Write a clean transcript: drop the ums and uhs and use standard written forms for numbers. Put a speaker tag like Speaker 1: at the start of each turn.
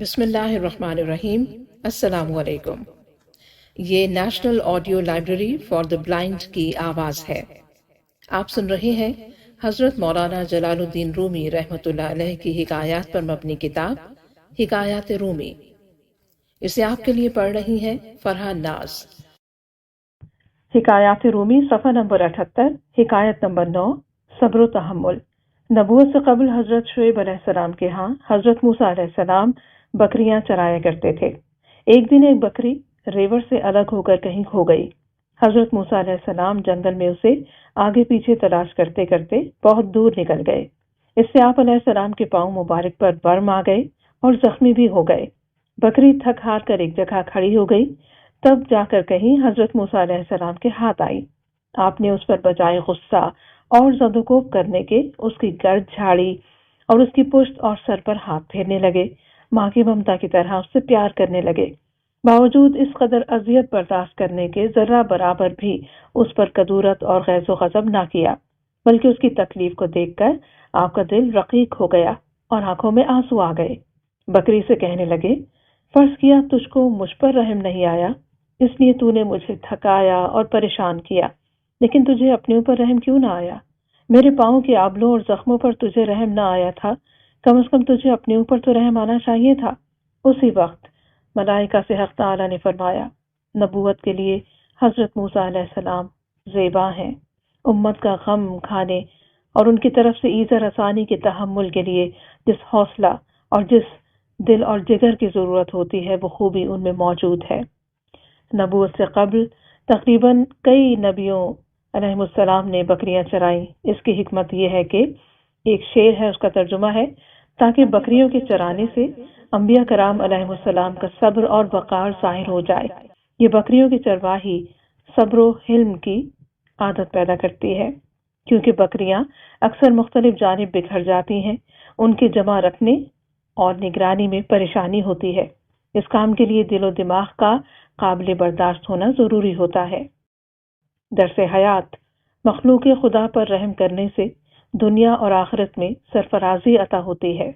Speaker 1: بسم اللہ الرحمن الرحیم۔ السلام علیکم۔ یہ national audio library for the blind کی آواز ہے۔ آپ سن رہے ہیں حضرت مولانا جلالالدین رومی رحمۃ اللہ علیہ کی حکایات پر مبنی کتاب ہکایات-E-Rumi۔ اسے آپ کے لیے پڑھ رہی ہیں فرح ناز۔
Speaker 2: ہکایات-E-Rumi صفحہ نمبر 78، حکایت نمبر 9، صبر-O-Tahammul۔ نبوت سے قبل حضرت شعیب علیہ السلام کے ہاں حضرت موسیٰ علیہ السلام بکریاں چرایا کرتے تھے۔ ایک دن ایک بکری ریوڑ سے الگ ہو کر کہیں کھو گئی۔ حضرت موسیٰ علیہ السلام جنگل میں اسے آگے پیچھے تلاش کرتے کرتے بہت دور نکل گئے۔ اس سے آپ علیہ السلام کے پاؤں مبارک پر برم آ گئے اور زخمی بھی ہو گئے۔ بکری تھک ہار کر ایک جگہ کھڑی ہو گئی، تب جا کر کہیں حضرت موسیٰ علیہ السلام کے ہاتھ آئی۔ آپ نے اس پر بجائے غصہ اور زد و کوب کرنے کے اس کی گرد جھاڑی اور اس کی پشت اور سر پر ہاتھ پھیرنے لگے، ماں کی ممتا کی طرح اس سے پیار کرنے لگے۔ باوجود اس قدر اذیت برداشت کرنے کے ذرہ برابر بھی اس پر کدورت اور غیظ و غضب نہ کیا، بلکہ اس کی تکلیف کو دیکھ کر آپ کا دل رقیق ہو گیا اور آنکھوں میں آنسو آ گئے۔ بکری سے کہنے لگے، فرض کیا تجھ کو مجھ پر رحم نہیں آیا، اس لیے تو نے مجھے تھکایا اور پریشان کیا، لیکن تجھے اپنے اوپر رحم کیوں نہ آیا؟ میرے پاؤں کے آبلوں اور زخموں پر تجھے رحم نہ آیا تھا، کم از کم تجھے اپنے اوپر تو رحم آنا چاہیے تھا۔ اسی وقت ملائکہ سے حق تعالی نے فرمایا، نبوت کے لیے حضرت موسیٰ علیہ السلام زیبا ہیں۔ امت کا غم کھانے اور ان کی طرف سے ایذا رسانی کے تحمل کے لیے جس حوصلہ اور جس دل اور جگر کی ضرورت ہوتی ہے وہ خوبی ان میں موجود ہے۔ نبوت سے قبل تقریباً کئی نبیوں علیہ السلام نے بکریاں چرائیں۔ اس کی حکمت یہ ہے کہ ایک شعر ہے، اس کا ترجمہ ہے، تاکہ بکریوں کے چرانے سے انبیاء کرام علیہ السلام کا صبر اور وقار ظاہر ہو جائے۔ یہ بکریوں کی چرواہی صبر و حلم کی عادت پیدا کرتی ہے، کیونکہ بکریاں اکثر مختلف جانب بکھر جاتی ہیں، ان کے جمع رکھنے اور نگرانی میں پریشانی ہوتی ہے۔ اس کام کے لیے دل و دماغ کا قابل برداشت ہونا ضروری ہوتا ہے۔ درس حیات، مخلوق خدا پر رحم کرنے سے دنیا اور آخرت میں سرفرازی عطا ہوتی ہے۔